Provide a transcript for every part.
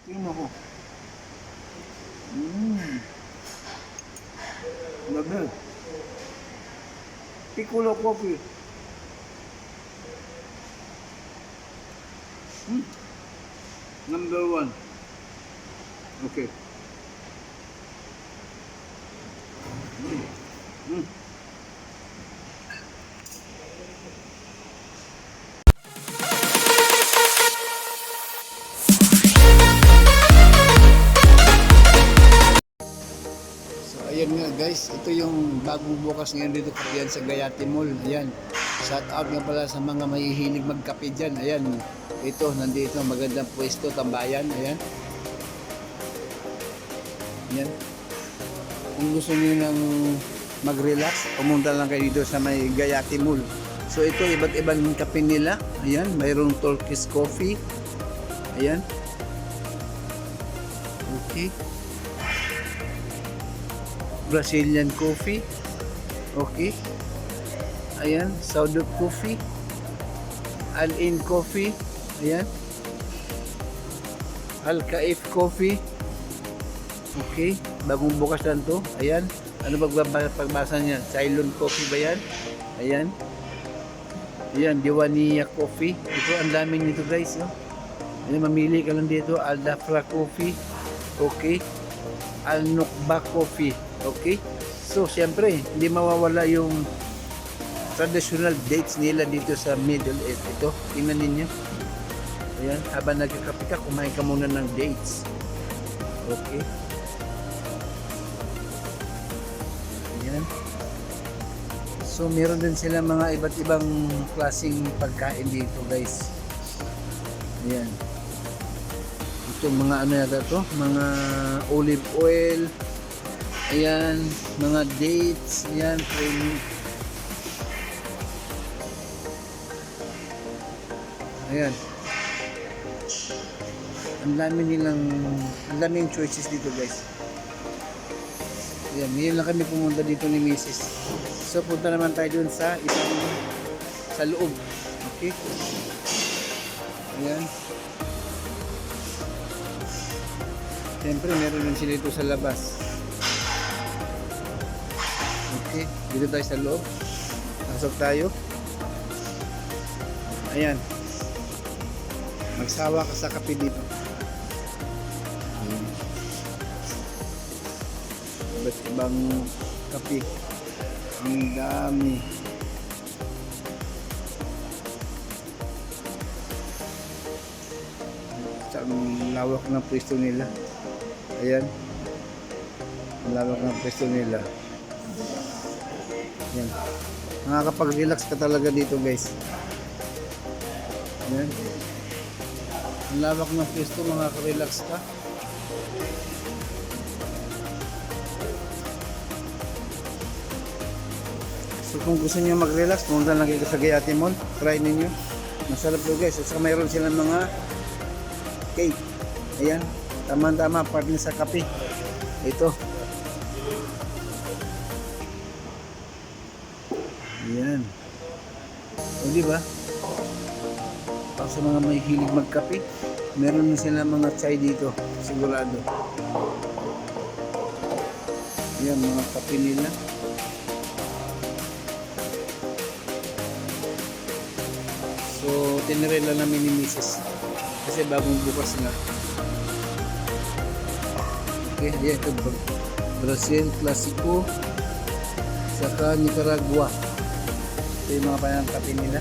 Tingnan ko. Mmm. Labi. Piccolo coffee. Number one. Okay. Mm. So ayan nga guys, ito yung bagong bukas ngayon dito kapihan sa Gayati Mall. Ayan. Shout out nga pala sa mga mahihilig magkape dyan. Ayan. Ito, nandito magandang pwesto, tambayan. Ayan. Ayan. Kung gusto niyo ng mag-relax, pumunta lang kayo dito sa may Gayati Mall. So ito, iba't ibang kape nila. Ayan, mayroong Turkish coffee. Ayan. Okay. Brazilian coffee. Okay. Ayan, Saudi coffee. Al-In coffee. Ayan. Al-Kaif coffee. Okay, bagong bukas lang to. Ayan. Ano pagbasa niya? Ceylon coffee ba yan? Ayan. Ayan, Diwania coffee. Ito, ang dami nito guys. No? Ayan, mamili ka lang dito. Al-Dafra coffee. Okay. Al-Nukba coffee. Okay. So, siyempre, hindi mawawala yung traditional dates nila dito sa Middle East. Ito, tingnan ninyo. Ayan, habang nagkakape ka, kumain ka muna ng dates. Okay. Ayan. So, meron din sila mga iba't ibang klaseng pagkain dito, guys. Ayan. Ito, mga ano yata to? Mga olive oil. Ayan, mga dates. Ayan, cream. Ayan. Ang daming choices dito guys. Ayan, ngayon lang kami pumunta dito ni Mrs. So punta naman tayo dun sa sa loob. Okay? Ayan. Siyempre meron din sila dito sa labas. Okay, dito tayo sa loob. Pasok tayo. Ayan. Magsawa ka sa kape dito. Iba't ibang kape. Ang dami. Ang lawak ng pwesto nila. Ayan. Ang lawak ng pwesto nila. Ayan. Nakakapag-relax ka talaga dito guys. Ayan. Ang lawak ng pwesto, makaka-relax ka. So kung gusto niyo mag-relax, pumunta lang kayo sa Gayati Mall. Try ninyo. Masarap po guys. At saka mayroon silang mga cake. Ayan. Tama-tama, partner sa kape. Ito. Ayan. O diba? Para sa mga may hilig magkape, meron na sila mga chai dito, sigurado. Yan, mga kape nila. So, tinirela namin ni Mrs. Kasi bagong bukas na. Okay, yan ito. Brazil, Classico, saka Nicaragua. Ito yung mga panang kape nila.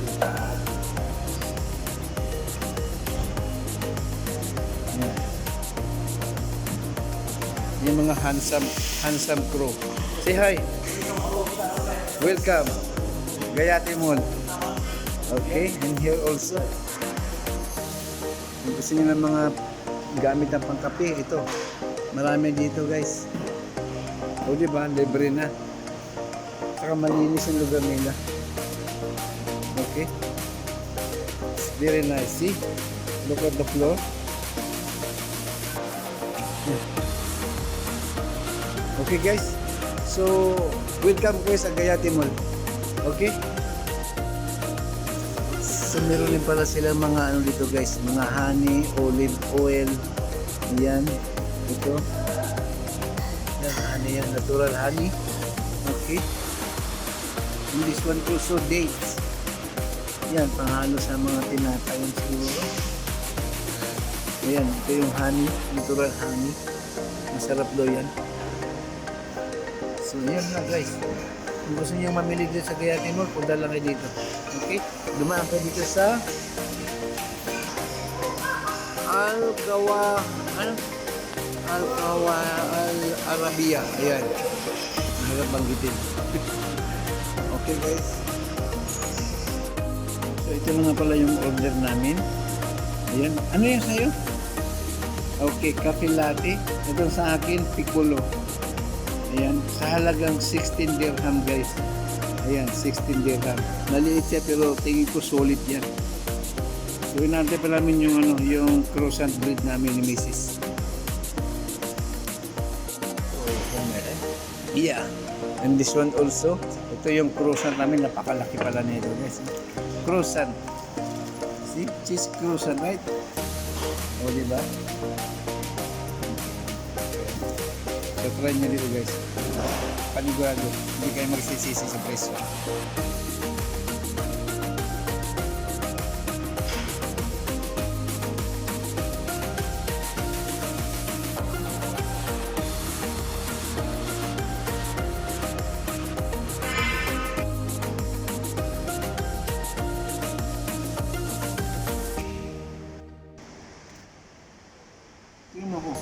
Yung mga handsome crew. Say hi. Welcome. Gayati Mall. Okay, and here also. Kung gusto nyo ng mga gamit ng pangkape, ito. Marami dito guys. O diba, libre na. Saka malinis yung lugar nila. Okay. It's very nice. See? Look at the floor. Okay guys, so welcome po sa Gayati Mall. Okay? So meron din pala sila mga ano dito guys, mga honey, olive oil. Ayan. Ito. Yan, honey yan. Natural honey. Okay. And this one also dates. Yan, panghalo sa mga tinatayon siguro. Ayan, ito yung honey. Natural honey. Masarap daw yan. So, yan na guys. Kung gusto niyo mamili dito sa Gayati Mall, punta lang kayo dito. Okay? Dumaan kayo dito sa Al-Arabia. Ayan. Mahirap banggitin. Okay guys. So ito na nga pala yung order namin. Ayan. Ano yan sa'yo? Okay, cafe latte. Ito sa akin, piccolo. Ayan. Sa halagang 16 dirham guys. Ayan, 16 dirham. Maliit siya pero tingin ko solid yan. So inante pa namin yung yung croissant bread namin ni Mrs. Yeah. And this one also. Ito yung croissant namin, napakalaki pala nito guys. Croissant. See? Cheese croissant, right? O, diba? So try nyo dito guys. Panigurado. Hindi kayo magsisisi sa presyo. Tingnan ko.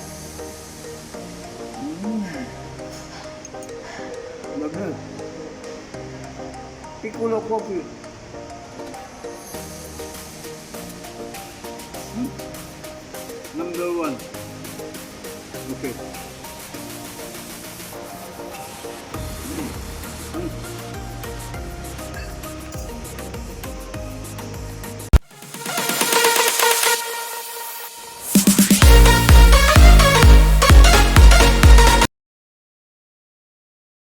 Lagal. Piccolo coffee. Number 1. Okay.